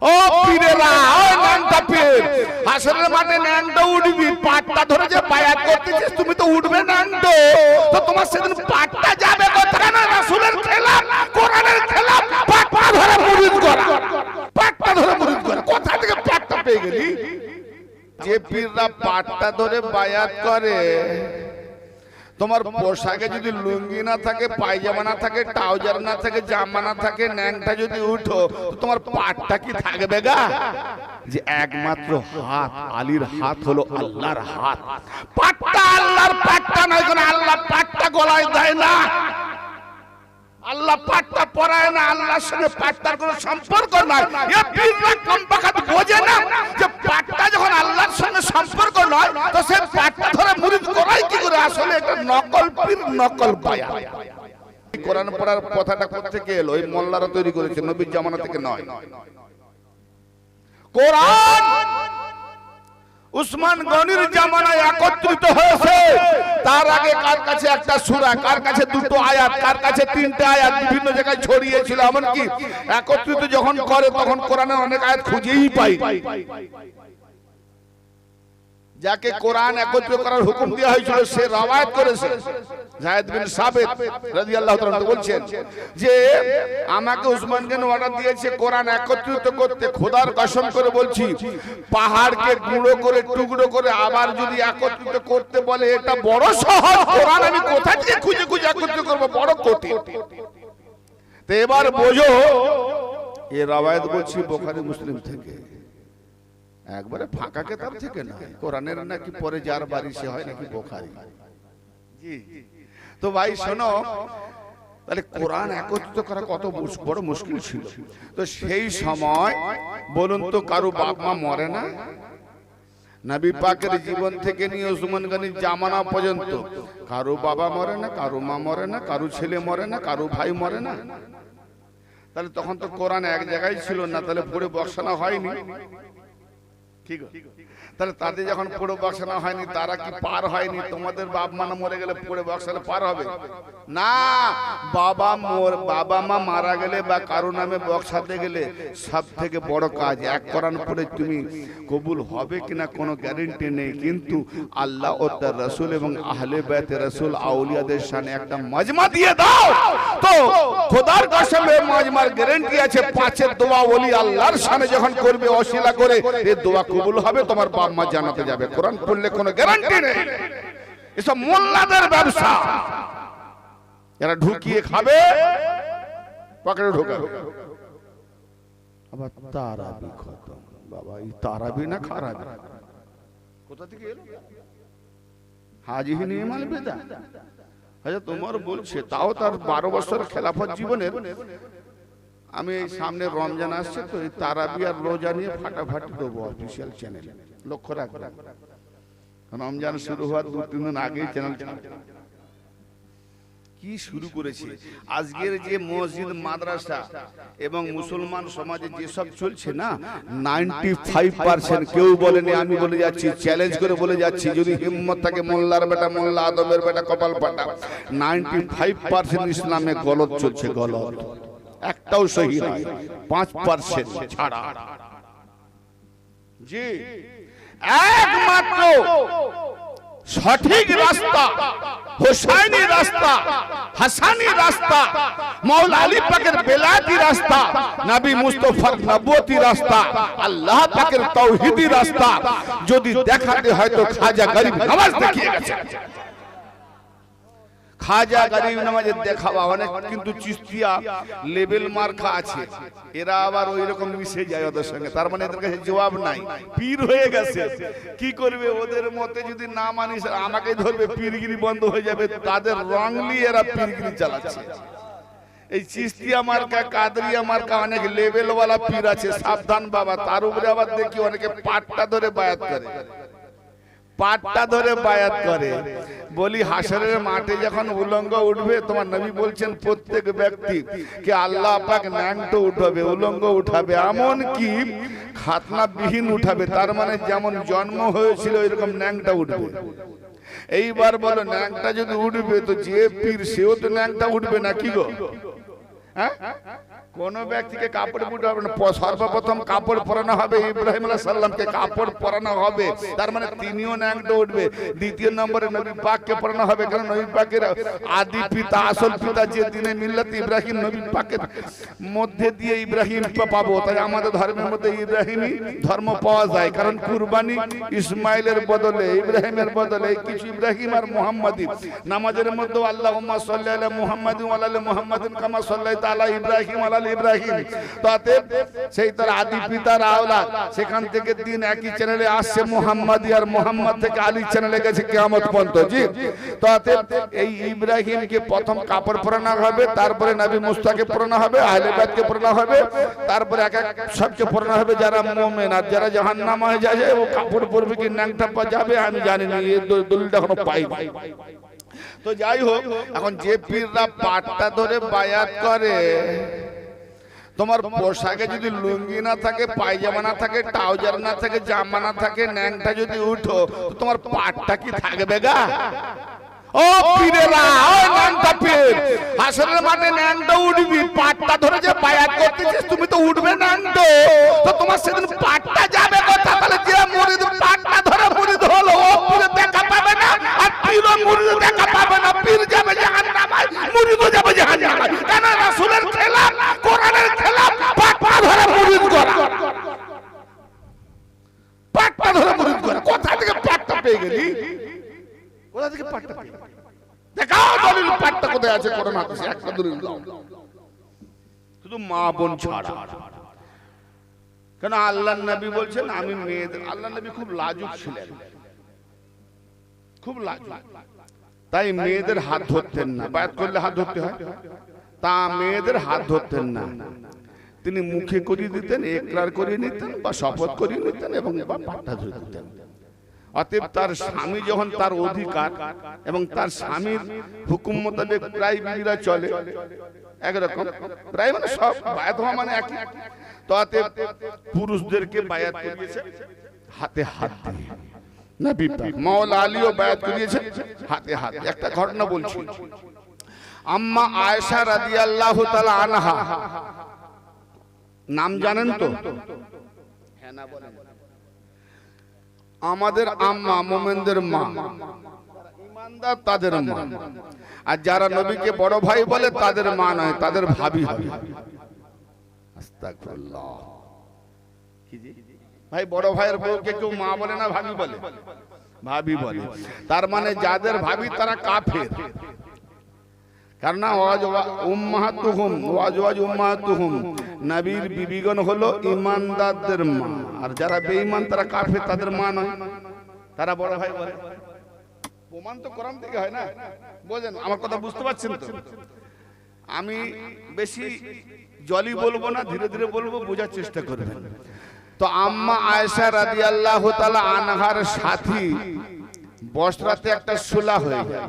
ও পীরেরা, ও ন্যাংটা পীর, হাসরের মাঠে ন্যাংটা উঠবি, পাটটা ধরে যে বায়াত করতেছিস তুমি তো উঠবে ন্যাংটো, তো তোমার সেদিন পাটটা যাবে কোথায়? না রাসূলের খেলাফ, কোরআনের খেলাফ, পাটটা ধরে মুরিদ করা, পাটটা ধরে মুরিদ করা। কোথা থেকে পাটটা পেয়ে গেলি? যে পীররা পাটটা ধরে বায়াত করে, তোমার পোশাকে যদি লুঙ্গি না থাকে, পায়জামা না থাকে, ট্রাউজার না থাকে, জামা না থাকে, ন্যাংটা যদি উঠো, তো তোমার পাটটা কি থাকবে গা? যে একমাত্র হাত, আলীর হাত হলো আল্লাহর হাত। পাটটা আল্লাহর পাটটা নয়, কোন আল্লাহ পাটটা গলায় দেয় না, আল্লাহ পাটটা পরায় না, আল্লাহর সঙ্গে পাটটার কোনো সম্পর্ক নাই। এ পীররা কমপক্ষে বোঝে না যে পাটটা যখন আল্লাহর সঙ্গে সম্পর্ক নয়, তো সে পাটটা ধরে মুরিদ করাই কি করে? আসলে এটা নকল পীর, নকল বায়াত। কোরআন পড়ার কথাটা কোথা থেকে এলো? এই মোল্লারা তৈরি করেছে, নবীর জামানা থেকে নয়। কোরআন উসমান গনির জামানায় একত্রিত হয়েছে। তার আগে কার কাছে একটা সূরা, কার কাছে দুটো আয়াত, কার কাছে তিনটে আয়াত বিভিন্ন জায়গায় ছড়িয়েছিল। এমনকি একত্রিত যখন করে তখন কোরআনের অনেক আয়াত খুঁজেই পাই। যাকে কোরআন একত্রিত করার হুকুম দেওয়া হয়েছিল সে রওয়ায়াত করেছে। যায়েদ বিন সাবিত রাদিয়াল্লাহু তাআলা বলছেন যে আমাকে উসমান গনি অর্ডার দিয়েছে কোরআন একত্রিত করতে। খোদার কসম করে বলছি, পাহাড়কে গুঁড়ো করে টুকরো করে আবার যদি একত্রিত করতে বলে, এটা বড় সহজ। কোরআন আমি কোথা থেকে খুঁজে খুঁজে একত্রিত করব, বড় কঠিন। তো এবার বোঝো, এই রওয়ায়াত বলছি বুখারী মুসলিম থেকে, একবারে ফাঁকা কিতাব থেকে না। কোরআনের নাকি পরে যার বাড়ি সে হয় নাকি বুখারী। জি, তো ভাই শোনো, তাহলে কোরআন একত্রিত করা কত বড় মুশকিল ছিল। তো সেই সময় বলুন তো, কারো বাপ মা মরে না? নবী পাকের জীবন থেকে নিয়ে উসমান গনির জামানা পর্যন্ত কারো বাবা মরে না, কারো মা মরে না, কারো ছেলে মরে না, কারো ভাই মরে না। তাহলে তখন তো কোরআন এক জায়গায় ছিল না, তাহলে পড়ে বসানো হয়নি। ঠিক, তাহলে তাদের যখন পড়ে বসানো হয়নি, তারা কি পার হয়নি? তোমাদের বাপ মা মরে গেলে পড়ে বসালে পার হবে না? বাবা মা মারা গেলে বা কারো নামে বক্সাতে গেলে সব থেকে বড় কাজ, এক কোরআন পড়ে তুমি কবুল হবে কিনা কোনো গ্যারেন্টি নেই, কিন্তু আল্লাহ ও তার রাসূল এবং আহলে বাইতে রাসূল আউলিয়াদের শানে একটা মাজমা দিয়ে দাও, তো খোদার কসমে মাজমার গ্যারেন্টি আছে। পাঁচের দোয়া ওলি আল্লাহর শানে যখন করবে ওসিলা করে, এই দোয়া কবুল হবে, তোমার বাপ মা জান্নাতে যাবে। কোরআন পড়লে কোনো গ্যারান্টি নেই। এসব মোল্লাদের ব্যবসা, এরা ঢুকিয়ে খাবে, পকেটে ঢোকাবে। আবার তারাবি খতম। বাবা, এই তারাবি না খারাবি কোথা থেকে এলো? হাজিহি নিমাল বেদা। আচ্ছা, তোমার বলছে, তাও তার 12 বছর খেলাফত জীবনের। আমি এই সামনে রমজান আসছে, তো এই তারাবি আর রোজা নিয়ে ফাটাফাটি দেবো অফিসিয়াল চ্যানেলে, লক্ষ্য রাখবেন। রমজান শুরু হওয়ার 2-3 দিন আগেই চ্যানেল কি শুরু করেছে। আজকের যে মসজিদ, মাদ্রাসা এবং মুসলমান সমাজে যেসব চলছে না, 95% কেউ বলেনি, আমি বলে যাচ্ছি, চ্যালেঞ্জ করে বলে যাচ্ছি, যদি হিম্মত থাকে মোল্লার বেটা, মোল্লা আদমের বেটা, কপাল পাটা, 95% ইসলামে গলত চলছে, গলত। একটাও সহি নয়, 5% ছাড়া। জি, একমাত্র সঠিক রাস্তা, হোসাইনি রাস্তা, হাসানি রাস্তা, মাওলা আলী পাকের বেলায়েতি রাস্তা, নবী মুস্তাফার নবুয়তি রাস্তা, আল্লাহ পাকের তাওহীদি রাস্তা যদি দেখাতে হয় তো খাজা গরিব নওয়াজ দেখিয়ে গেছে। খাজা গরিব নওয়াজের দেখাবা অনেক, কিন্তু চিশতিয়া লেভেল মার্কা আছে। এরা আবার ওই রকম মিশে যায় ওদের সঙ্গে, তার মানে এদের কাছে জবাব নাই, পীর হয়ে গেছে। কি করবে? ওদের মতে যদি না মানিস আমাকে ধরবে, পীরগিরি বন্ধ হয়ে যাবে। তাদের রংলি এরা পীরগিরি চালাচ্ছে। এই চিশতিয়া মার্কা, কাদরিয়া মার্কা, অনেক লেভেল ওয়ালা পীর আছে, সাবধান বাবা। তার উপরে আবার দেখি অনেকে পাটটা ধরে বায়াত করে, পাটটা ধরে বায়াত করে। বলি, হাসরের মাঠে যখন উলঙ্গ উঠবে, তোমার নবী বলছেন প্রত্যেক ব্যক্তি কে আল্লাহ পাক ন্যাংটো উঠাবে, উলঙ্গ উঠাবে, এমন কি খাতনা বিহীন উঠাবে। তার মানে যেমন জন্ম হয়েছিল এরকম ন্যাংটা উঠবে। এইবার বলো, ন্যাংটা যদি উঠবে তো যে পীর সেও তো ন্যাংটা উঠবে না কি গো? হ্যাঁ, কোন ব্যক্তিকে কাপড় পরানো হবে না, সর্বপ্রথম কাপড় পরানো হবে ইব্রাহিম আলাইহিস সালামকে, কাপড় পরানো হবে, তার মানে তিনিও ন্যাংটা উঠবে। দ্বিতীয় নম্বরে নবী পাককে পরানো হবে, কারণ নবী পাকের আদি পিতা আসল পিতা যে দিনে মিল্লাত ইব্রাহিম, নবী পাকের মধ্যে দিয়ে ইব্রাহিম পাবো, তাই আমাদের ধর্মের মধ্যে ইব্রাহিমী ধর্ম পাওয়া যায়। কারণ কুরবানি ইসমাইলের বদলে ইব্রাহিমের বদলে কিছু ইব্রাহিম আর মুহাম্মাদি। নামাজের মধ্যে আল্লাহুম্মা সাল্লি আলা মুহাম্মাদিন ওয়া আলা মুহাম্মাদিন কামা সাল্লাইতা আলা ইব্রাহিম ওয়া আলা ইব্রাহিম। তাতে সেই তার আদি পিতার আওলাদ, সেখান থেকে দিন একই চ্যানেলে আসছে মুহাম্মাদি, আর মুহাম্মদ থেকে আলী চ্যানেলে গেছে কিয়ামত পর্যন্ত। জি, তাতে এই ইব্রাহিমকে প্রথম কাপড় পরানো হবে, তারপরে নবী মুস্তাকে পরানো হবে, আহলে বাইতকে পরানো হবে, তারপরে এক এক সবকে পরানো হবে যারা মুমিন। আর যারা জাহান্নামে যায় ও কাপড় পরবে কি ন্যাংটা পা যাবে আমি জানি না, এই দলিলটা এখনো পাইনি। তো যাই হোক, এখন যে পীররা পাটটা ধরে বায়াত করে, তোমার পোশাকে যদি লুঙ্গি না থাকে, পায়জামা না থাকে, ট্রাউজার না থাকে, জামা না থাকে, ন্যাংটা যদি উঠো, তো তোমার পাটটা কি থাকবে গা? ও পীরেরা, ও ন্যাংটা পীর, হাসরের মাঠে ন্যাংটা উঠবি, পাটটা ধরে যে বায়াত করতেছিস তুমি তো উঠবে ন্যাংটো, তো তোমার সেদিন পাটটা যাবে কথা। তাহলে যে মুরিদ পাটটা ধরে মুরিদ হলো, ও পীর দেখা পাবে না, আর পীর মুরিদ দেখা পাবে না। পীর যাবে জাহান্নামে, মুরিদও যাবে জাহান্নামে। কেন? রাসূলের খেলাফ, কোরআনের খেলাফ, পাটটা ধরে মুরিদ করা, পাটটা ধরে মুরিদ করা। কোথা থেকে পাটটা পেয়ে গেলি? কোথা থেকে পাটটা পেয়ে গেলি? দেখাও দলিল, পাটটা কোথায় আছে? কোরআন হাদিসে একটা দলিল দাও, শুধু মা বোন ছাড়া। কেন? আল্লাহর নবী বলছেন আমি মেয়েদের, আল্লাহর নবী খুব লাজুক ছিলেন, খুব লাজুক, তাই মেয়েদের হাত ধরতেন না। বায়াত করলে হাত ধরতে হয়, তা মেয়েদের হাত ধরতেন না। তিনি মুখে করিয়ে দিতেন, ইকরার করিয়ে নিতেন বা শপথ করিয়ে নিতেন এবং পাটটা ধরে দিতেন। অতএব তার স্বামী যখন তার অধিকার এবং তার স্বামীর হুকুম মোতাবেক প্রায় বিবিরা চলে একরকম, প্রায় মানে সব বায়াত হওয়া মানে একই। তো অতএব পুরুষদেরকে বায়াত করিয়েছে হাতে হাত দিয়ে। নবী পাক মাওলা আলীও বায়াত করিয়েছেন হাতে হাত। একটা ঘটনা বলছি, আম্মা আয়েশা রাদিয়াল্লাহু তাআলা আনহা, নাম জানেন তো? হ্যাঁ না বলেন। আমাদের আম্মা, মুমিনদের মা, ইমানদার তাদের মা। আর যারা নবীকে বড় ভাই বলে তাদের মা নয়, তাদের ভাবি হবে। আস্তাগফিরুল্লাহ। ভাই বড় ভাইয়ের বউকে কেউ মা বলে না, ভাবি বলে? ভাবি বলে। তার মানে যাদের ভাবি তারা কাফের। কারণ উম্মাহাতুহুম ওয়া আজওয়াজু উম্মাহাতুহুম, নবীর বিবিগণ হলো ঈমানদারদের মা, আর যারা বেঈমান তারা কাফের, তাদের মা নয়, তারা বড় ভাই বলে। প্রমাণ তো কোরআন থেকে হয় না? বুঝেন আমার কথা? বুঝতে পারছেন তো? আমি বেশি জলি বলবো না, ধীরে ধীরে বলবো, বোঝার চেষ্টা করবেন। তো আম্মা আয়েশা রাদিয়াল্লাহু তাআলা আনহার সাথী বসরাতে একটা সুলা হয়ে যায়,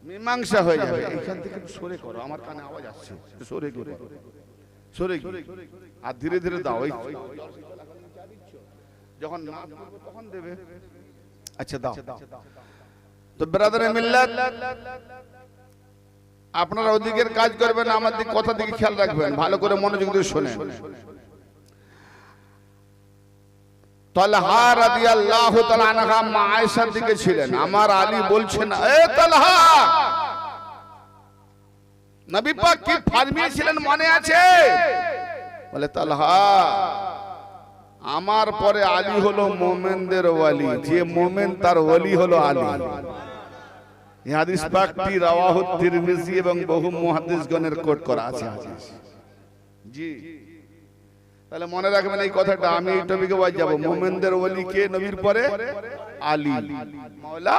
মীমাংসা হয়ে যাবে। এখান থেকে সরে করো, আমার কানে আওয়াজ আসছে, সরে করো, সরে গিয়ে আর ধীরে ধীরে দাও। যখন না তখন দেবে। আচ্ছা দাও। তো ব্রাদারে মিল্লাত, আপনারা ওদিকের কাজ করবেন, আমার দিকে কথা দিকে খেয়াল রাখবেন, ভালো করে মনোযোগ দিয়ে শুনেন। তালহা রাদিয়াল্লাহু তাআলা আনহা মা আয়েশার দিকে ছিলেন। আমার আলী বলছেন, এ তালহা, নবী পাক কি ফরমিয়েছিলেন মনে আছে? বলে তালহা, আমার পরে আলী হলো মুমিনদের ওয়ালি, যে মুমিন তার ওয়ালি হলো আলী। এই হাদিস পাকটি রাওয়াহু তিরমিজি এবং বহু মুহাদ্দিসগণের কোট করা আছে হাদিস। জি, তাহলে মনে রাখবেন এই কথাটা। আমি এই টপিকে ওয়াজ যাব। মুমিনদের ওলি কে? নবীর পরে আলী, মাওলা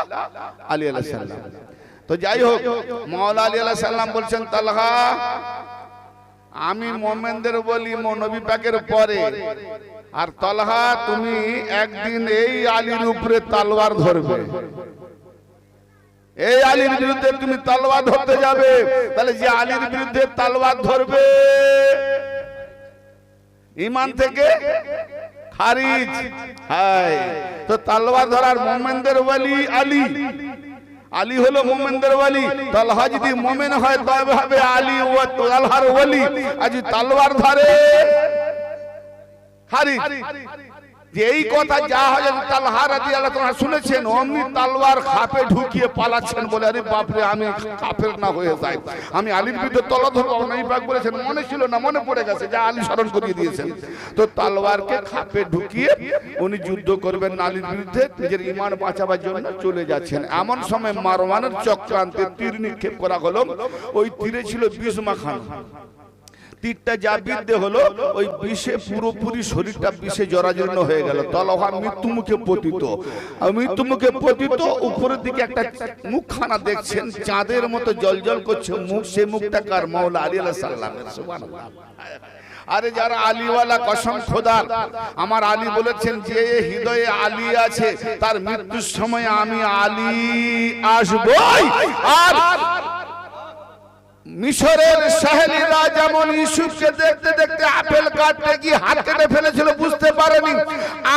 আলী আলাইহিস সালাম। তো যাই হোক, মাওলা আলী আলাইহিস সালাম বলছেন, তালহা, আমি মুমিনদের ওলি নবী পাকের পরে, আর তালহা তুমি একদিন এই আলীর উপরে তলোয়ার ধরবে, এই আলীর বিরুদ্ধে তুমি তলোয়ার ধরতে যাবে। তাহলে যে আলীর বিরুদ্ধে তলোয়ার ধরবে ঈমান থেকে খারিজ। হায়, তো তলোয়ার ধরার মুমিনদের ওলি আলী, আলী হলো মুমিনদের ওয়ালি, তালহা যদি মুমিন হয় তবে হবে আলী ও তালহার ওয়ালি। আজ তলোয়ার ধরে হারি যে এই কথা যা হযরত তালহা রাদিয়াল্লাহু তাআলা শুনেছেন, অমনি তলোয়ার খাপে ঢুকিয়ে পালাচ্ছেন বলে, আরে বাপ রে, আমি কাফের না হয়ে যাই, আমি আলীর বিরুদ্ধে তলোয়ার ধরবো না। এই পাক বলেছেন, মনে ছিল না, মনে পড়ে গেছে, যা আলী স্মরণ করিয়ে দিয়েছেন। তো তলোয়ারকে খাপে ঢুকিয়ে উনি যুদ্ধ করবেন আলীর বিরুদ্ধে, নিজের ঈমান বাঁচাবার জন্য চলে যাচ্ছেন। এমন সময় মারওয়ানের চক্রান্তে তীর নিক্ষেপ করা হলো। ওই তীরে ছিল বিষ মাখানো। তীরটা যা বিদ্ধে হলো, ওই বিষে পুরোপুরি শরীরটা বিষে জরাজীর্ণ হয়ে গেল। তলহা মৃত্যুমুখে পতিত। মৃত্যুমুখে পতিত, উপরের দিকে একটা মুখখানা দেখছেন, চাঁদের মতো জলজল করছে মুখ। সে মুখটা কার? মাওলা আলী আলাইহিস সালামের। সুবহানাল্লাহ। আরে যারা আলীওয়ালা, কসম খোদার, আমার আলী বলেছেন যে হৃদয়ে আলী আছে, তার মৃত্যুর সময় আমি আলী আসবই। আর মিশরের সাহেলিরা যেমন ইউসুফকে দেখতে দেখতে আপেল কাটতে গিয়ে হাত কেটে ফেলেছিল, বুঝতে পারেনি,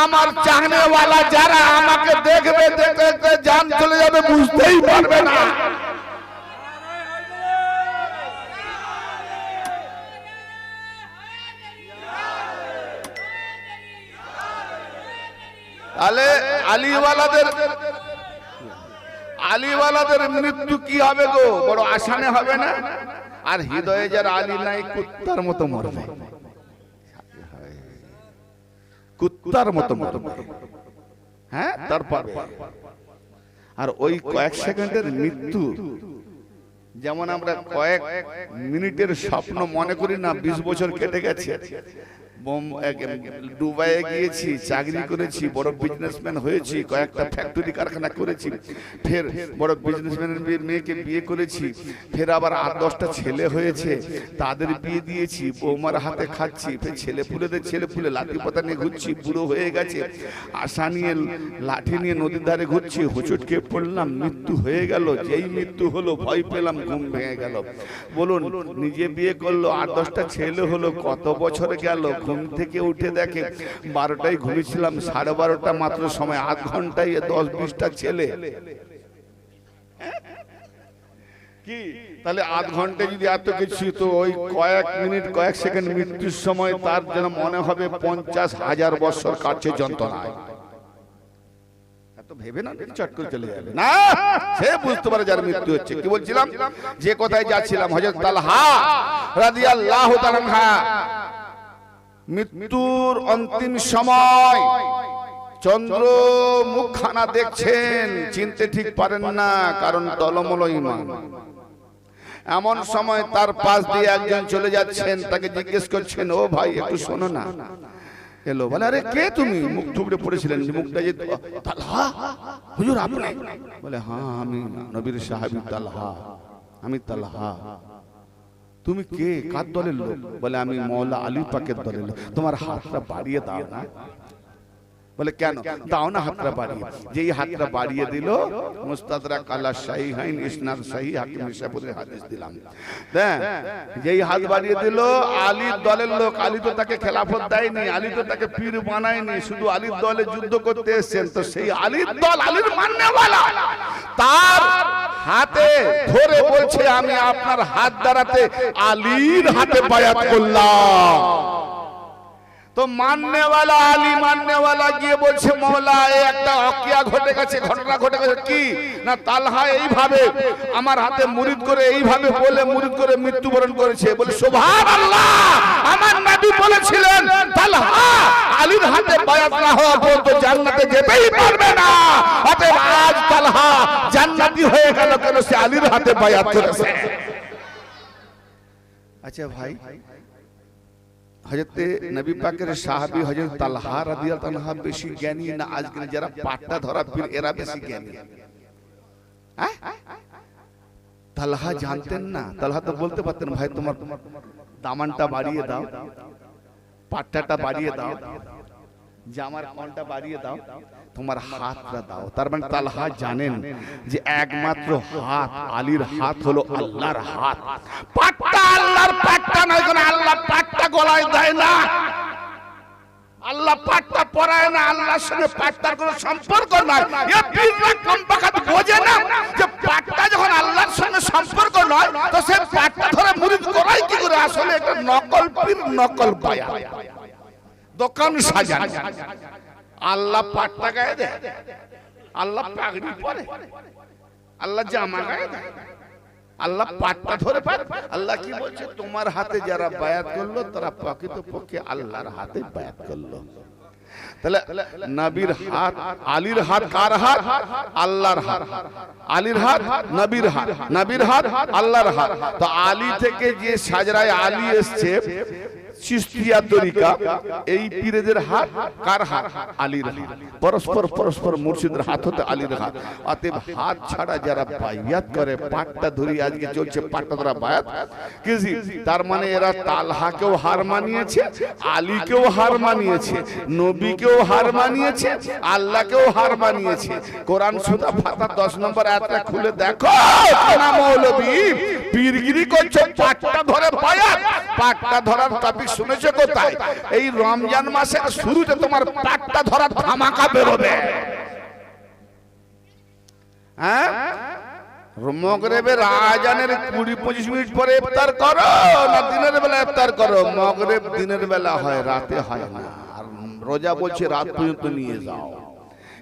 আমার চাহনেওয়ালা যারা আমাকে দেখবে, দেখতে দেখতে জান চলে যাবে, বুঝতেই পারবে না। আলীওয়ালাদের মৃত্যু কি হবে গো? বড় আসানে হবে না? আর হৃদয়ে যারা আলী নাই, কুত্তার মতো মরবে, কুত্তার মতো মরবে। হ্যাঁ, তারপর আর ওই কয়েক সেকেন্ডের মৃত্যু, যেমন আমরা কয়েক মিনিটের স্বপ্ন মনে করি না, 20 বছর কেটে গেছে। দুবাইয়ে গিয়েছি, চাকরি করেছি, বড় বিজনেসম্যান হয়েছি, কয়েকটা ফ্যাক্টরি কারখানা করেছি, ফের বড় বিজনেসম্যানের মেয়েকে বিয়ে করেছি, ফের আবার 8-10টা ছেলে হয়েছে, তাদের বিয়ে দিয়েছি, বৌমার হাতে খাচ্ছি, ফের ছেলেপুলে লাঠি পাতা নিয়ে ঘুরছি, বুড়ো হয়ে গেছে, আশা নিয়ে লাঠি নিয়ে নদীর ধারে ঘুরছি, হোঁচটকে পড়লাম, মৃত্যু হয়ে গেল। যেই মৃত্যু হলো, ভয় পেলাম, ঘুম ভেঙে গেল। বলুন, নিজে বিয়ে করলো, 8-10টা ছেলে হলো, কত বছর গেল? ঘুম থেকে উঠে দেখে 12টায় ঘুমিয়েছিলাম, 12:30 মাত্র সময়, 8 ঘন্টায় 10-20টা ছেলে। কি তাহলে 8 ঘন্টায় যদি এত কিছু, তো ওই কয়েক মিনিট কয়েক সেকেন্ড মৃত্যুর সময় তার যেন মনে হবে 50,000 বছর কাটছে যন্ত্রণায়। ভেবে না চট করে চলে যাবে না, সে বুঝতে পারে যার মৃত্যু হচ্ছে। কি বলছিলাম, যে কথায় যাচ্ছিলাম, হযরত তালহা রাদিয়াল্লাহু তাআলা মৃত্যুর অন্তিম সময় চন্দ্র মুখখানা দেখছেন, চিনতে ঠিক পারেন না, কারণ টলমল ঈমান। এমন সময় তার পাশ দিয়ে একজন চলে যাচ্ছেন, তাকে জিজ্ঞেস করছেন, ও ভাই একটু শোনো না। এলো, বলে, আরে কে তুমি? মুখ থুবড়ে পড়েছিলেন, মুখটা যে, তালহা হুজুর আপনি? বলে, হ্যাঁ আমি নবীর সাহাবী তালহা, আমি তালহা। তুমি কে, কার দলের লোক? বলে, আমি মওলা আলী পাকের দলের লোক। তোমার হাতটা বাড়িয়ে দাও না। বলে, কেন? দাও না হাতটা বাড়িয়ে। যেই হাতটা বাড়িয়ে দিল, মুস্তাদরাক আলা সাহিহাইন ইসনাদ সহিহ হাকিম নিশাপুরের হাদিস দিলাম। যেই হাত বাড়িয়ে দিল, আলীর দলের লোক। আলী তো তাকে খেলাফত দেয়নি, আলী তো তাকে পীর বানায়নি, শুধু আলীর দলে যুদ্ধ করতে এসেছেন। তো সেই আলীর দল, আলীর মাননেওয়ালা, তার হাতে ধরে বলছে, আমি আপনার হাত দ্বারাতে আলীর হাতে বায়াত করলাম। তো মাননেওয়ালা, আলী মাননেওয়ালা গিয়ে বলছে, মওলা একটা অকিয়া ঘটে গেছে, ঘটনা ঘটে গেছে। কি না, তালহা এইভাবে আমার হাতে মুরিদ করে, এইভাবে বলে মুরিদ করে মৃত্যুবরণ করেছে। বলে, সুবহানাল্লাহ, আমার নবী বলেছিলেন তালহা আলীর হাতে বায়াত না হওয়া পর্যন্ত জান্নাতে যেতেই পারবে না। অতএব আজ তালহা জান্নাতি হয়ে গেল, কেন? সে আলীর হাতে বায়াত করেছে। আচ্ছা ভাই, হযরত নবী পাকের সাহাবী হযরত তালহা রাদিয়াল্লাহু আনহু বেশি জ্ঞানী না আজকের যারা পাট্টা ধরা পীর, এরা বেশি জ্ঞানী? তালহা জানতেন না? তালহা তো বলতে পারতেন, ভাই তোমার দামানটা বাড়িয়ে দাও, পাট্টাটা বাড়িয়ে দাও, জামার কোনটা বাড়িয়ে দাও, তোমার হাতটা দাও। তার মানে তালহা জানেন যে একমাত্র হাত, আলীর হাত হলো আল্লাহর হাত। পাট্টা আল্লাহর পাট্টা নয়, কোন আল্লাহ পাট্টা গলায় দেয় না। আল্লাহ পাট্টা পড়ায় না, আল্লাহর সঙ্গে পাটটার কোনো সম্পর্ক নাই। এ পীররা কমবাকাত বোঝে না যে পাটটা যখন আল্লাহর সঙ্গে সম্পর্ক নয় তো সে পাটটা ধরে মুরিদ করাই কি করে? আসলে এটা নকল পীর, নকল বায়াত, দোকান সাজান। আল্লাহ পাটটা গায়ে দেয়, আল্লাহ পাগড়ি পরে, আল্লাহ জামা গায়ে দেয়, আল্লাহ পাটটা ধরে পারে। আল্লাহ কি বলছে? তোমার হাতে যারা বায়াত করলো তারা প্রকৃতপক্ষে আল্লাহর হাতে বায়াত করলো। তাহলে নবীর হাত, আলীর হাত কার হাত? আল্লাহর হাত। আলীর হাত নবীর হাত, নবীর হাত আল্লাহর হাত। তো আলী থেকে যে সাজরায় আলী এসছে চিশতিয়া তরিকা, এই পীরদের হাত কার হাত? আলীর হাত। পরস্পর পরস্পর মুর্শিদের হাত হতে আলীর হাত। অতএব হাত ছাড়া যারা বায়াত করে, পাটটা ধরি আজকে চলছে পাটটা ধরা বায়াত কিজি, তার মানে এরা তালহাকেও হার মানিয়েছে, আলীকেও হার মানিয়েছে, নবীকেও হার মানিয়েছে, আল্লাহকেও হার মানিয়েছে। কোরআন সূরা ফাতিহা 10 নম্বর আয়াতটা খুলে দেখো, না মৌলবী পীরগিরি করছে পাটটা ধরে বায়াত। পাটটা ধরার টপিক শুনেছো কোথায়? এই রমজান মাসের শুরুতে তোমার পাটটা ধরার ধামাকা বেরোবে। হ্যাঁ, মগরিবের আজানের 20-25 মিনিট পরে ইফতার করো, না দিনের বেলা ইফতার করো? মগরিব দিনের বেলা হয়, রাতে হয় না। আর রোজা বলছে রাত পর্যন্ত নিয়ে যাও।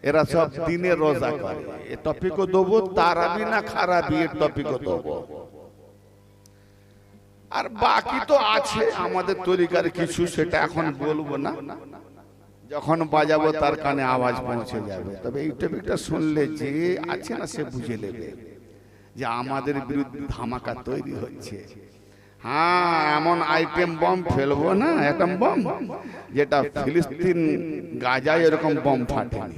এরা সব দিনে রোজা করে। এই টপিকও দেবো, তারাবি না খারাপি এর টপিকও দেবো। আর বাকি তো আছে আমাদের তরিকার কিছু, সেটা এখন বলবো না, যখন বাজাবো তার কানে আওয়াজ পৌঁছে যাবে। তবে এই টপিকটা শুনলে যে আছে না সে বুঝে নেবে যে আমাদের বিরুদ্ধে ধামাকা তৈরি হচ্ছে। হ্যাঁ, এমন আইটেম বম ফেলবো না, অ্যাটম বম, যেটা ফিলিস্তিন গাজায় এরকম বম ফাটেনি।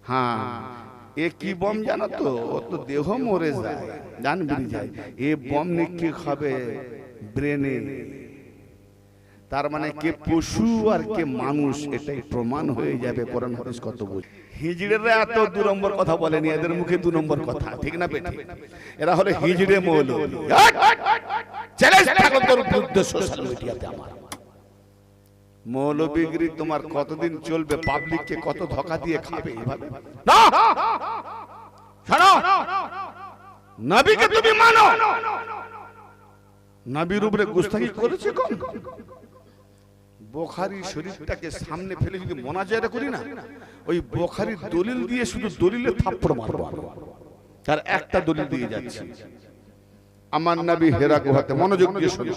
হ্যাঁ, এ কি বম জানো তো? ও তো দেহ মরে যায়, জান বেরিয়ে যায়। এ বম নিক্ষেপ হবে ব্রেনে। তার মানে কে পশু আর কে মানুষ এটাই প্রমাণ হয়ে যাবে। কোরআন হাদিস কত বুঝ। হিজড়েরা এত 2 নম্বর কথা বলেনি, এদের মুখে 2 নম্বর কথা, ঠিক না বেঠিক? এরা হলো হিজড়ে মৌলবী। চ্যালেঞ্জ থাকো তোর বিরুদ্ধে সোশ্যাল মিডিয়াতে। আমার মৌলবীগিরি তোমার কতদিন চলবে? পাবলিককে কত ধোঁকা দিয়ে খাবে এভাবে? না, শোনো, নবীকে তুমি মানো। নবীর উপরে গুস্তাখি করেছে কোন? বুখারী শরীফটাকে সামনে ফেলে যদি মোনাজাত করি না, ওই বুখারীর দলিল দিয়ে শুধু দলিলে থাপ্পড় মারবো। তার একটা দলিল দিয়ে যাচ্ছি, আমার নবী হেরা গুহাতে, মনোযোগ দিয়ে শুনো,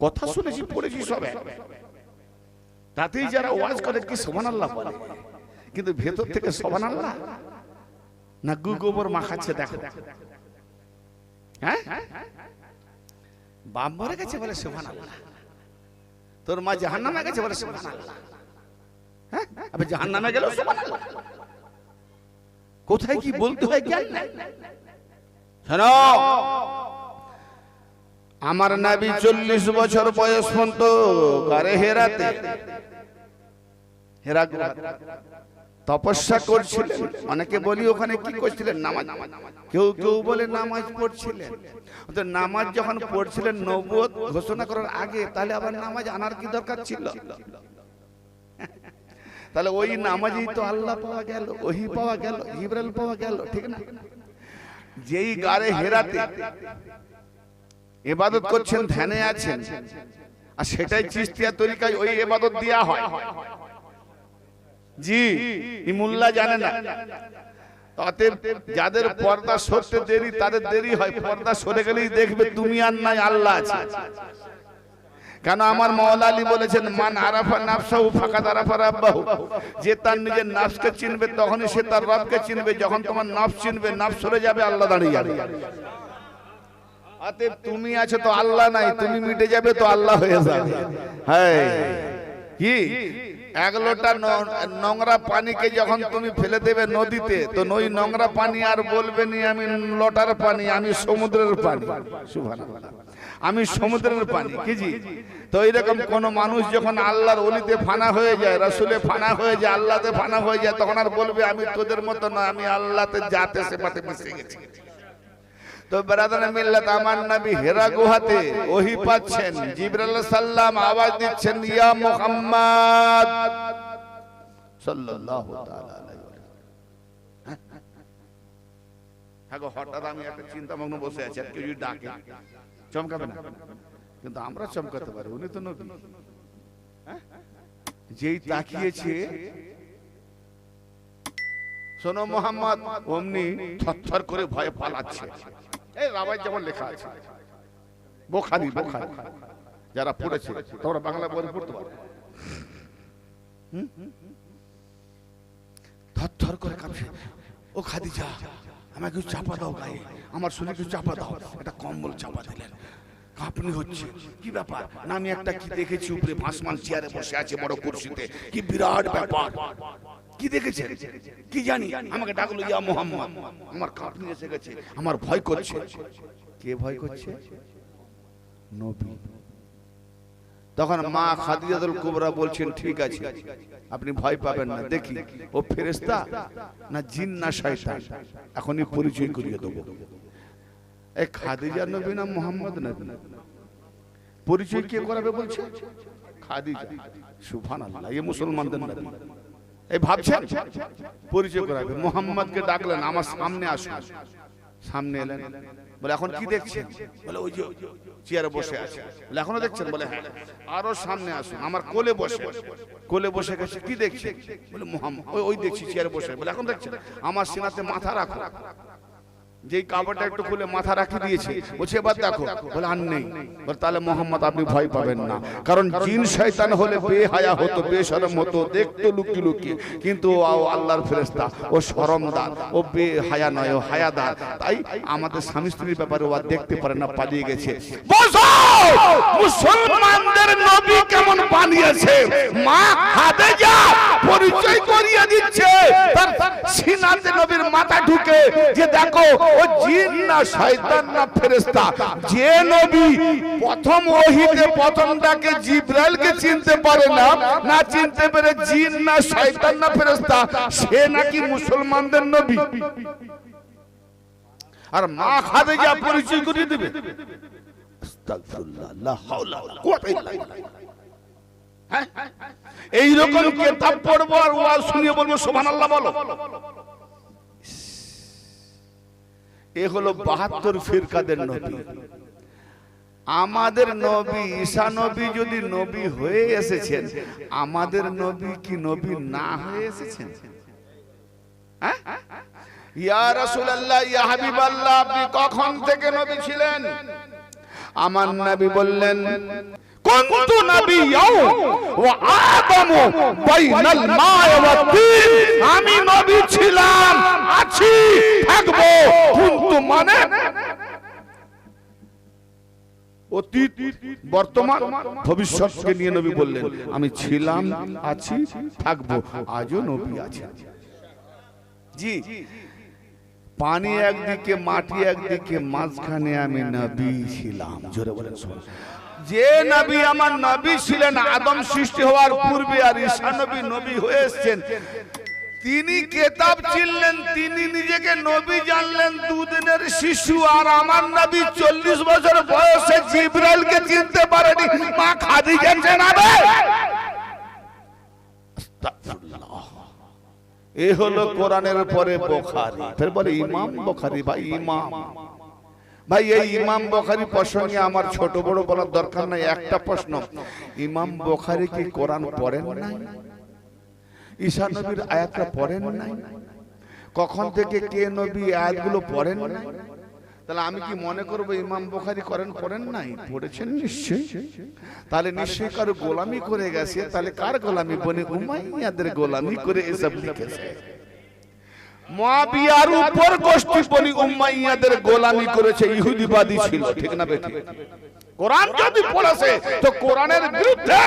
কথা শুনেছি পড়েছি সবে। তাতেই যারা ওয়াজ করে কি সুবহানাল্লাহ বলে, কিন্তু ভেতর থেকে সুবহানাল্লাহ না গোবর মাখাচ্ছে। দেখো, হ্যাঁ, বাপ মরে গেছে বলে সুবহানাল্লাহ, তোর মা জাহান্নামে গেছে বলে সুবহানাল্লাহ। হ্যাঁ, আবে জাহান্নামে গেল সুবহানাল্লাহ। কোথায় কি বলতে হয় জ্ঞান নাই। শোনো, আমার নবী 40 বছর বয়স পর্যন্ত গারে হেরাতে, হেরা তপস্যা করছিলেন। অনেকে বলি ওখানে কি করছিলেন? নামাজ। কেউ কেউ বলে নামাজ পড়ছিলেন। তো নামাজ যখন পড়ছিলেন নবুয়ত ঘোষণা করার আগে, তাহলে আবার নামাজ আনার কি দরকার ছিল? তাহলে ওই নামাজেই তো আল্লাহ পাওয়া গেল, ওহি পাওয়া গেল, জিবরাইল পাওয়া গেল, ঠিক না? যেই গারে হেরাতে ইবাদত করছেন, ধ্যানে আছেন, আর সেটাই চিশতিয়া তরিকায় ওই ইবাদত দেয়া হয়। জি, এই মোল্লা জানে না। অতএব যাদের পর্দা সরতে দেরি, তাদের দেরি হয়। পর্দা সরে গেলেই দেখবে তুমি আর নাই, আল্লাহ আছে। কেন আমার মাওলা আলী বলেছেন, মান আরাফা নাফসাহু ফাকাদ আরাফা রাব্বাহু। যে তার নিজের নফসকে চিনবে তখনই সে তার রবকে চিনবে। যখন তোমার নফস চিনবে, নফস সরে যাবে, আল্লাহ দাঁড়িয়ে যাবে। অতএব তুমি আছো তো আল্লাহ নাই, তুমি মিটে যাবে তো আল্লাহ হয়ে যাবে। হ্যাঁ, কি 1 লোটা নোংরা পানিকে যখন তুমি ফেলে দেবে নদীতে, তো ওই নোংরা পানি আর বলবে নি আমি লোটার পানি, আমি সমুদ্রের পানি। সুবহানাল্লাহ, আমি সমুদ্রের পানি। কি জি? তো এইরকম কোন মানুষ যখন আল্লাহর ওলিতে ফানা হয়ে যায়, রাসূলে ফানা হয়ে যায়, আল্লাহতে ফানা হয়ে যায়, তখন আর বলবে আমি তোদের মতো না, আমি আল্লাহতে জাতে সেপাতে মিশে গেছি। তো বেরাদানে মিল্লাত আমার নবী হেরা গুহাতে ওহী পাচ্ছেন, জিবরাইল সাল্লাম আওয়াজ দিচ্ছেন ইয়া মুহাম্মদ সাল্লাল্লাহু তাআলা আলাইহি ওয়াসাল্লাম। হ্যাঁ গো, হঠাৎ আমি একটা চিন্তামগ্ন বসে আছি, আর কেউ যদি ডাকে চমকাবে না, কিন্তু আমরা চমকাতে পারি, উনি তো নবী। যেই তাকিয়েছে শোনো মোহাম্মদ, অমনি থরথর করে ভয়ে পালাচ্ছে। এই রাবায় যেমন লেখা আছে, বুখারী যারা পড়েছে তোমরা বাংলা বই পড়তে পারো, থরথর করে কাঁপছে। ও খাদিজা, আমাকে কিছু চাপা দাও গায়ে, আমার শরীরে কিছু চাপা দাও। একটা কম্বল চাপা দিলেন, কাঁপুনি হচ্ছে। কি ব্যাপার না, আমি একটা কি দেখেছি, উপরে ভাসমান চেয়ারে বসে আছে বড় কুরসিতে, কি বিরাট ব্যাপার, কি দেখেছে কি জানি, আমাকে ডাকলো ইয়া মুহাম্মদ। আমার কাঁপুনি এসে গেছে, আমার ভয় করছে। কে ভয় করছে? নবী। তখন মা খাদিজাতুল কুবরা বলছেন ঠিক আছে, আপনি ভয় পাবেন না, দেখি ও ফেরেশতা না জিন না শয়তান, এখনই পরিচয় করিয়ে দেবো। এই খাদিজা নবী না মুহাম্মদ নবী? পরিচয় কে করাবে বলছে? খাদিজা। সুবহানাল্লাহ, এই মুসলমানদের নবী। এই ভাবছেন পরিচয় করাবে। মুহাম্মদকে ডাকলেন, আমার সামনে আসুন। সামনে এলেন, বলে এখন কি দেখছেন? বলে ওই যে চেয়ারে বসে আছে। বলে এখনো দেখছেন? বলে হ্যাঁ। আরো সামনে আসুন, আমার কোলে বসে। কোলে বসে গেছে, কি দেখছেন? বলে মুহাম্মদ, ওই দেখছি চেয়ারে বসে। বলে এখন দেখছেন? আমার সিনাতে মাথা রাখো। যেই কাপড়টা একটু খুলে মাথা রাখি দিয়েছে, বলছে এবার দেখো। বলে আর নেই। বলে তাহলে মোহাম্মদ আপনি ভয় পাবেন না, কারণ জিন শয়তান হলে বেহায়া হতো, বেশরম হতো, দেখতো লুকিয়ে লুকিয়ে, কিন্তু ও আল্লাহর ফেরেশতা, ও শরমদার, ও বেহায়া নয়, ও হায়াদার। তাই আমাদের স্বামী স্ত্রীর ব্যাপারে ও আর দেখতে পারে না, পালিয়ে গেছে। মুসলমানদের নবী কেমন বানিয়েছে, মা খাদিজা পরিচয় করিয়ে দিচ্ছে তার সিনাতে নবীর মাথা ঢুকে, যে দেখো ও জিন না শয়তান না ফেরেশতা। যে নবী প্রথম ওহীতে প্রথমটাকে জিবরাইলকে চিনতে পারে না, না চিনতে পারে জিন না শয়তান না ফেরেশতা, সে নাকি মুসলমানদের নবী। আর মা খাদিজা পরিচয় করিয়ে দিবে। আস্তাগফিরুল্লাহ, লা হাওলা ওয়ালা কুওয়াতা ইল্লা বিল্লাহ। এই রকম কিতাব পড়বো আর ওয়াজ শুনিয়ে বলবো সুবহানাল্লাহ বলো। এ হলো 72 ফিরকাদের নবী। আমাদের নবী ঈসা নবী যদি নবী হয়ে এসেছেন, আমাদের নবী কি নবী না হয়ে এসেছেন? ইয়া রাসূলুল্লাহ, ইয়া হাবিবাল্লাহ, আপনি কখন থেকে নবী ছিলেন? আমার নবী বললেন কুনতু নাবিয়্যাও ওয়া আদামু বাইনাল মা'i ওয়াত তিন। আমি নবী ছিলাম, আছি, থাকবো। কুনতু মানে অতীত, বর্তমান, ভবিষ্যৎকে নিয়ে নবী বললেন আমি ছিলাম, আছি, থাকবো, আজও নবী আছে। জি, পানি একদিকে, মাটি একদিকে, মাঝখানে আমি নবী ছিলাম। জোরে বলেন শুনুন। যে নবী আমার নবী ছিলেন আদম সৃষ্টি হওয়ার পূর্বে, আর ঈসা নবী নবী হয়ে এসেছেন, তিনি কিতাব চিনলেন, তিনি নিজেকে নবী জানলেন, দুদিনের শিশু। আর আমার নবী 40 বছর বয়সে জিবরাইলকে চিনতে পারেনি, মা খাদিজা জানাবে। আস্তাগফিরুল্লাহ। এই হলো কোরআনের পরে বুখারী, ফের বলে ইমাম বুখারী। ভাই ইমাম, ভাই এই ইমাম বুখারী প্রসঙ্গে আমার ছোট বড় বলার দরকার নাই। একটা প্রশ্ন, ইমাম বুখারী কি কোরআন পড়েন নাই? ঈসা নবীর আয়াতটা পড়েন নাই? কখন থেকে কে নবী আয়াতগুলো পড়েন নাই? তাহলে আমি কি মনে করবো ইমাম বুখারী পড়েন নাই? পড়েছেন নিশ্চয়ই। তাহলে নিশ্চয়ই কারো গোলামি করে গেছে। তাহলে কার গোলামি? বনি উমাইয়াদের গোলামি করে এসব লিখেছে। মুয়াবিয়ার উপর গোষ্ঠী বনি উমাইয়াদের গোলামি করেছে, ইহুদিবাদী ছিল, ঠিক না বেঠিক? কোরআন যদি পড়েছে তো কোরআনের বিরুদ্ধে,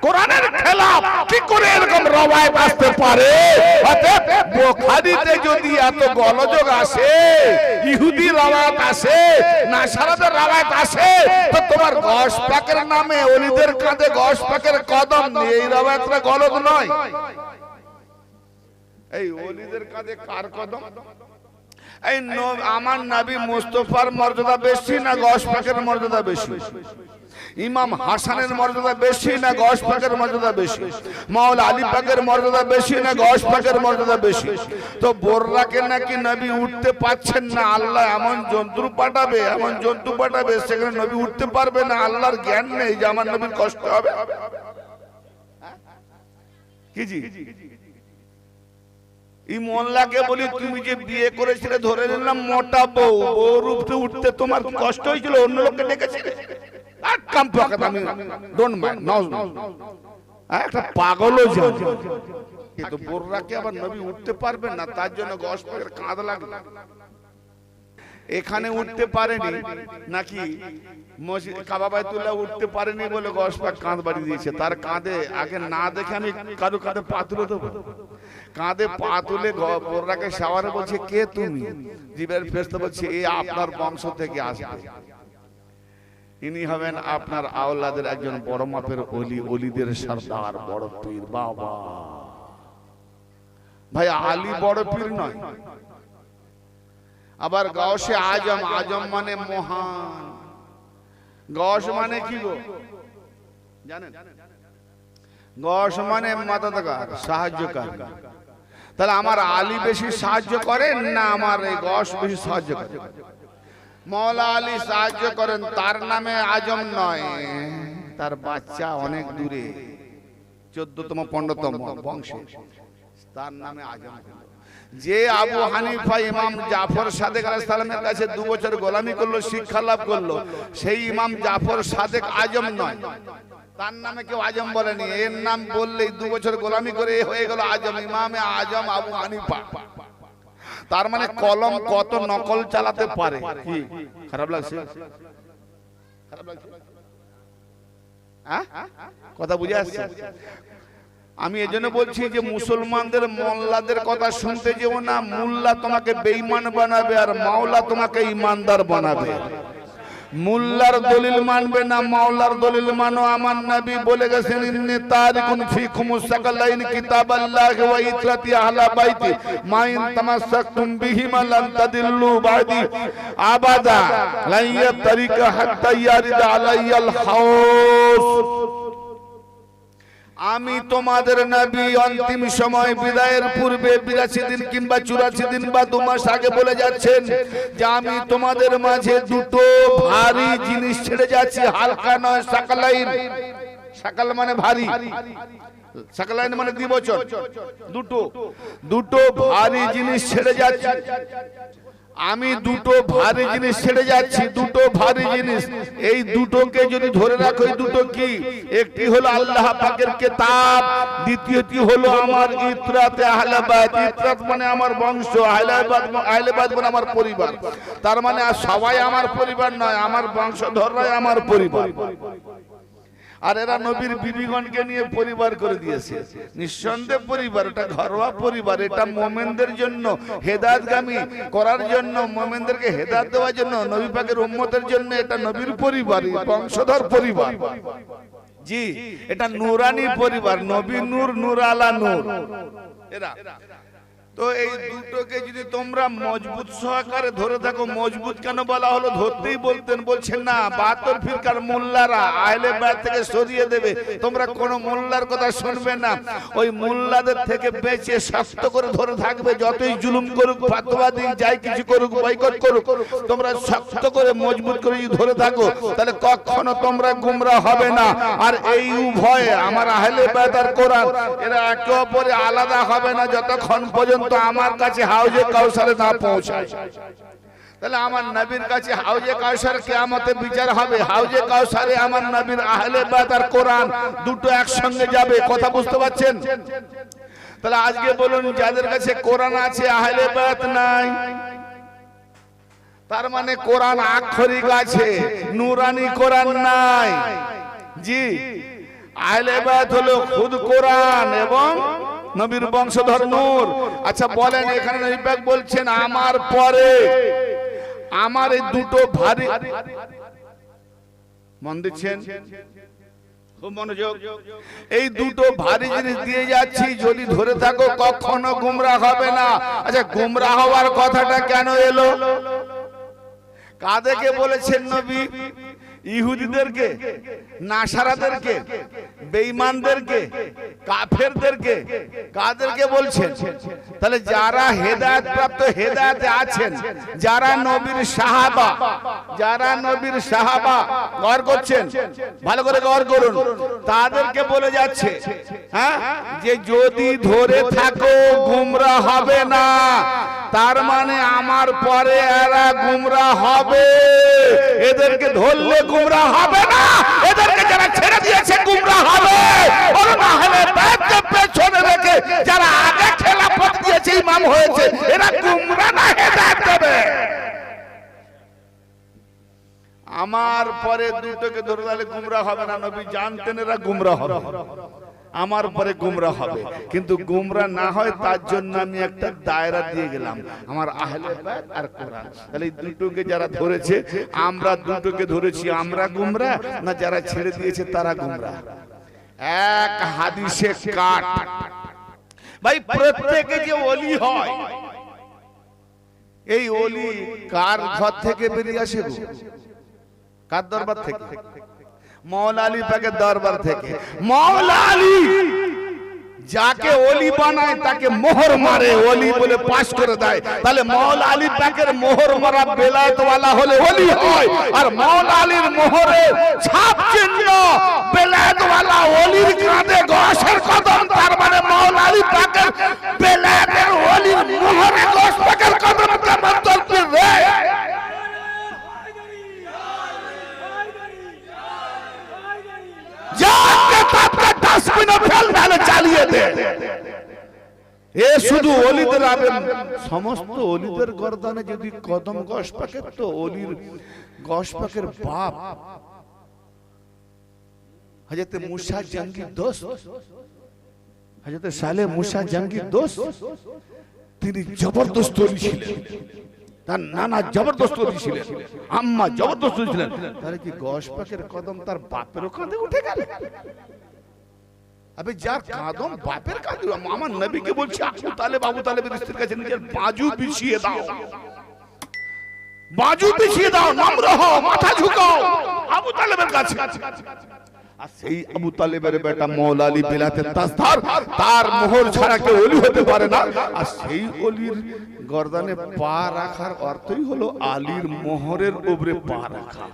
কোরআনের খেলাফ কি করে এরকম রওয়ায়াত আসতে পারে? অতএব বুখারীতে যদি এত গোলযোগ আসে, ইহুদি রওয়ায়াত আসে, নাসারাদের রওয়ায়াত আসে, তো তোমার গস পাকের নামে ওলিদের কাঁধে গস পাকের কদম নেই, এই রওয়ায়াতটা গলদ নয়। এই ওলিদের কাঁধে কার কদম? এই আমার নবী মুস্তাফার মর্যাদা বেশি না গস পাকের মর্যাদা বেশি? ইমাম হাসানের মর্যাদা বেশি না গস পাকের মর্যাদা বেশি? মাওলা আলী পাকের মর্যাদা বেশি না গস পাকের মর্যাদা বেশি? তো বোররাকে নাকি নবী উঠতে পাচ্ছেন না, আল্লাহ এমন জন্তু পাঠাবে সেখানে নবী উঠতে পারবে না। আল্লাহর জ্ঞান নেই যে আমার নবীর কষ্ট হবে? কি জি এই মোল্লাকে বলি, তুমি যে বিয়ে করেছিলে ধরে নিলাম মোটা বউ, বউর উপরে উঠতে তোমার কষ্ট হয়েছিল, অন্য লোককে ডেকেছিলে? একটা পাগলও কিন্তু বোররাকে আবার নবী উঠতে পারবেন না, তার জন্য গস পাকের কাঁধ লাগলো। এখানে উঠতে পারেনি নাকি কাবা বাইতুল্লাহ উঠতে পারেনি বলে গস পাক কাঁধ বাড়িয়ে দিয়েছে। তার কাঁধে আগে না দেখে আমি কারো কাঁধে পা তুলে দেবো? কাঁধে পা তুলে বোররাকে শাওয়ারে বলছে, কে তুমি? জিবরাইল ফেরেশতা বলছে, এই আপনার বংশ থেকে আসবে, ইনি হবেন আপনার আওলাদের একজন বড় মাপের ওলি, ওলিদের সরদার, বড় পীর। বাবা ভাই, আলী বড় পীর নয়, আবার গাউসে আজম, আজম মানে মহান। গস মানে কি গো জানেন? গস মানে মাতাদার, সাহায্যকারী। তাহলে আমার আলী বেশি সাহায্য করেন না আমার এই গস বেশি সাহায্য করেন? মৌলা আলী সাহায্য করেন, তার নামে আজম নয়, তার বাচ্চা অনেক দূরে 14তম 15তম বংশে, তার নামে আজম। যে আবু হানিফা ইমাম জাফর সাদেক আলাইহিস সালামের কাছে 2 বছর গোলামি করলো, শিক্ষা লাভ করলো, সেই ইমাম জাফর সাদেক আজম নয়, তার নামে কেউ আজম বলেনি। এর নাম বললেই 2 বছর গোলামি করে হয়ে গেল আজম, ইমামে আজম আবু হানিফা। তার মানে কলম কত নকল চালাতে পারে। কি খারাপ লাগছে? কথা বুঝে আসছে? আমি এজন্য বলছি যে মুসলমানদের মোল্লাদের কথা শুনতে যেও না। মোল্লা তোমাকে বেঈমান বানাবে আর মাওলা তোমাকে ঈমানদার বানাবে। মুল্লার দলিল মানবে না, মাওলার দলিল মানো। আমার নবী বলে গেছেন, ইন্নী তারিকুন ফিকুমুস সাকালাইন কিতাবাল্লাহি ওয়া ইতরাতি আহলা বাইতি মা ইন তামাসসাকতুম বিহিমা লান তাদিল্লু বাদি আবাদা লা ইয়াতারিকা হাত্তা ইয়ারিদা আলাইয়াল হাউস। আমি তোমাদের নবী অন্তিম সময় বিদায়ের পূর্বে 82 দিন কিংবা 84 দিন বা 2 মাস আগে বলে যাচ্ছেন যে আমি তোমাদের মাঝে দুটো ভারী জিনিস ছেড়ে যাচ্ছি, হালকা নয়। সাকালাইন, সাকাল মানে ভারী, সাকালাইন মানে দ্বিবচন, দুটো ভারী জিনিস ছেড়ে যাচ্ছি। আমি দুটো ভারী জিনিস ছেড়ে যাচ্ছি, দুটো ভারী জিনিস। এই দুটোকে যদি ধরে রাখো, এই দুটো কি? একটি হলো আল্লাহ পাকের কিতাব, দ্বিতীয়টি হলো আমার ইতরাতে আহলে বাইত। ইতরাত মানে আমার বংশ, আহলে বাইত মানে আমার পরিবার। তার মানে সবাই আমার পরিবার নয়, আমার বংশধররাই আমার পরিবার। আর এরা নবীর বিবিগণকে নিয়ে পরিবার করে দিয়েছে। নিঃসন্দেহ পরিবার, এটা ঘরোয়া পরিবার। এটা মুমিনদের জন্য হেদায়েতগামী করার জন্য, মুমিনদেরকে হেদায়েত দেওয়ার জন্য, নবী পাকের উম্মতের জন্য এটা নবীর পরিবার, বংশধর পরিবার। জি, এটা নূরানি পরিবার, নবী নূর, নূর আলা নূর এরা। তো এই দুটোকে যদি তোমরা মজবুত সহকারে ধরে থাকো, মজবুত কেন বলা হলো? ধরতেই বলতেন, বলছেন না 72 ফিরকার মোল্লারা আহলে বাইত থেকে সরিয়ে দেবে, তোমরা কোন মোল্লার কথা শুনবে না। ওই মোল্লাদের থেকে বেঁচে শক্ত করে ধরে থাকবে। যতই জুলুম করুক, ফতোয়া দিক, যাই কিছু করুক, বয়কট করুক, তোমরা শক্ত করে মজবুত করে যদি ধরে থাকো, তাহলে কখনো তোমরা গুমরা হবে না। আর এই উভয়ে, আমার আহলে বাইত আর কোরআন, এরা একে অপরে আলাদা হবে না যতক্ষণ পর্যন্ত আমার কাছে হাউজে কাউসারে না পৌঁছায়। তাহলে আমার নবীর কাছে হাউজে কাউসার কিয়ামতে বিচার হবে। হাউজে কাউসারে আমার নবীর আহলে বাইত আর কোরআন দুটো একসঙ্গে যাবে। কথা বুঝতে পারছেন? তাহলে আজকে বলুন, যাদের কাছে কোরআন আছে আহলে বাইত নাই, তার মানে কোরআন আক্ষরিক আছে, নূরানি কোরআন নাই। জি, আহলে বাইত হলো খুদ কোরআন এবং নবীর বংশধর নূর। আচ্ছা বলেন, এখানে নবী পাক বলছেন আমার পরে আমার এই দুটো ভারী, মন দিচ্ছেন? খুব মনোযোগ। এই দুটো ভারী জিনিস দিয়ে যাচ্ছি, যদি ধরে থাকো কখনো গুমরাহ হবে না। আচ্ছা, গুমরাহ হওয়ার কথাটা কেন এলো? কাদেরকে বলেছেন নবী? ইহুদিদেরকে, নাসারাদেরকে, বেঈমানদেরকে, কাফেরদেরকে। কাদেরকে বলছেন? তাহলে যারা হেদায়েত প্রাপ্ত, হেদায়েতে আছেন, যারা নবীর সাহাবা, যারা নবীর সাহাবা, গৌর করছেন, ভালো করে গৌর করুন, তাদেরকে বলে যাচ্ছে হ্যাঁ, যে যদি ধরে থাকো গুমরাহ হবে না। তার মানে আমার পরে এরা গুমরাহ হবে, এদেরকে ধরলে গুমরাহ হবে না, এদেরকে যারা ছেড়ে দিয়েছে গুমরাহ হবে। ওর আহলে বাইতকে পেছনে রেখে যারা আগে খেলাফত দিয়েছে, ইমাম হয়েছে, এরা গুমরাহ না হেদায়েত দেবে। আমার পরে দুটোকে ধরে দিলে গুমরাহ হবে না, নবী জানতেন এরা গুমরাহ হবে, আমার পরে গুমরাহ হবে। কিন্তু গুমরাহ না হয় তার জন্য আমি একটা দায়রা দিয়ে গেলাম, আমার আহলে বাইত আর কোরআন। তাহলে এই দুটোকে যারা ধরেছে, আমরা দুটোকে ধরেছি, আমরা গুমরাহ না যারা ছেড়ে দিয়েছে তারা গুমরাহ? এক হাদিসে কাট ভাই, প্রত্যেকে যে ওলি হয়, এই ওলি কার ঘর থেকে বেরিয়ে আসে? কার দরবার থেকে? মওলা আলী পাকের দরবার থেকে। মওলা আলী যাকে ওলি বানায় তাকে মোহর মারে, ওলি বলে পাস করে দেয়। তাহলে মওলা আলী পাকের মোহর মারা বেলায়েতওয়ালা হলে ওলি হয়, আর মওলা আলীর মোহরের ছাপ চিহ্ন বেলায়েতওয়ালা ওলির কাঁধে গসের কদম। তার মানে মওলা আলী পাকের বেলায়েতের ওলির মোহরে গস পাকের কদম কেমন চলছে রে? চালিয়ে দে। এ শুধু ওলিদের আবেদন, সমস্ত ওলিদের গর্দানে যদি কদম গস পাকের, তো ওলির গস পাকের বাপ হযরত মুসা জঙ্গির দোস্ত, হযরত সালে মুসা জঙ্গির দোস্ত, তিনি জবরদস্ত ওলি ছিলেন। তার নানা জবরদস্ত ওলি ছিলেন, আম্মা জবরদস্ত ওলি ছিলেন। তাহলে কি গস পাকের কদম তার বাপেরও কাঁধে উঠে গেল? আবে যার কদম বাপের কাঁধে, আমার নবীকে বলছে আবু তালেবের স্ত্রীর কাছে নিজের বাজু বিছিয়ে দাও, বাজু বিছিয়ে দাও, নম্র হও, মাথা ঝুঁকাও আবু তালেবের কাছে। আর সেই আবু তালেবের বেটা মওলা আলী বেলায়েতের তাজদার, তার মোহর ছাড়া কেউ ওলি হতে পারে না। আর সেই ওলির গর্দানে পা রাখার অর্থই হলো আলীর মোহরের উপরে পা রাখা।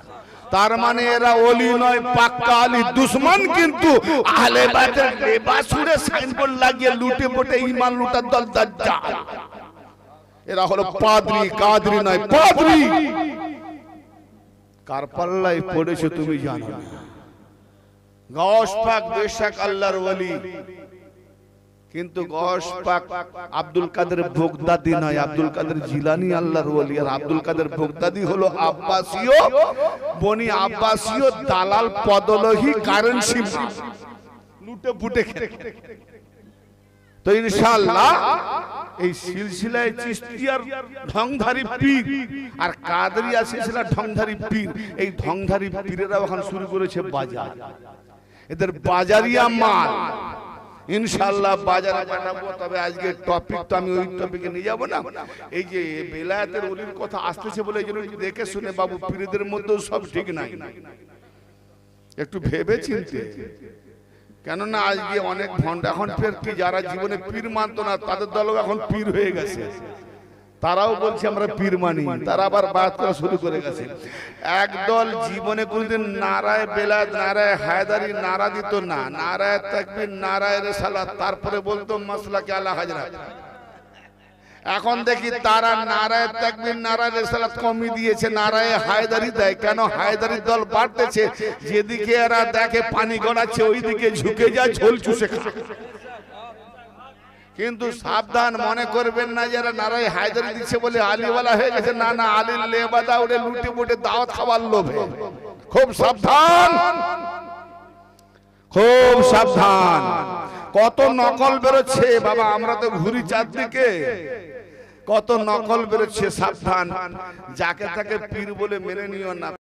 তার মানে এরা ওলি নয়, পাক্কা আলী দুশমন। কিন্তু আহলে বাইতের লেবাস উড়ে সাইনবোর্ড লাগিয়ে লুটে পুটে ঈমান লুটার দল দাজ্জাল। এরা হলো পাদ্রী, কাদরি নয়, পাদ্রী। কার পাল্লায় পড়েছে তুমি জানো না। গস পাক বেশক আল্লাহর ওলি, কিন্তু গস পাক আব্দুল কাদের বগদাদি নয়, আব্দুল কাদের জিলানী আল্লাহর ওলি। আর আব্দুল কাদের বগদাদি হলো আব্বাসীয়, বনি আব্বাসীয় দালাল পদলোহী কারেন্সি লুটে পুটে খেতে। তো ইনশাআল্লাহ এই সিলসিলায় চিশতিয়ার ঢংধারী পীর আর কাদরিয়া সিলসিলা ঢংধারী পীর, এই ঢংধারী পীরেরা এখন শুরু করেছে বাজার। এদের বাজারিয়া মাল ইনশাআল্লাহ বাজারে পাঠাবো। তবে আজকে টপিক তো আমি ওই টপিকে নিয়ে যাব না। এই যে বেলায়েতের ওলির কথা আসতেছে বলে এই জন্য দেখে শুনে বাবু, পীরদের মধ্যেও সব ঠিক নাই, একটু ভেবে চিনতে। কেননা আজকে অনেক ভণ্ড এখন ফের কি যারা জীবনে পীর মানতো না তাদের দলও এখন পীর হয়ে গেছে, তারাও বলছে আমরা পীর মানি, তারা আবার বাত করা শুরু করে গেছে। একদল জীবনে কোনদিন নারায়ে বেলায়েত, নারায়ে হায়দারি নারা দিত না, নারায়ে তাকবীর, নারায়ে রিসালাত, তারপরে বলতো মাসলাকে আলা হাজরাত। এখন দেখি তারা নারায়ে তাকবীর, নারায়ে রিসালাত কমই দিয়েছে, নারায়ে হায়দারি দেয়। কেন? হায়দারির দল বাড়তেছে, যেদিকে এরা দেখে পানি গড়াচ্ছে ওইদিকে ঝুঁকে যায়, ঝোল চুষে খায়। কিন্তু সাবধান, মনে করবেন না যারা নারায়ে হায়দারি দিচ্ছে বলে আলীওয়ালা হয়ে গেছে। না না, আলীর লেবাদা উড়ে লুটে পুটে দাওয়াত খাবার লোভে। খুব সাবধান, খুব সাবধান। কত নকল বেরোচ্ছে বাবা, আমরা তো ঘুরি চারদিকে, কত নকল বেরোচ্ছে। সাবধান, যাকে তাকে পীর বলে মেনে নিও না।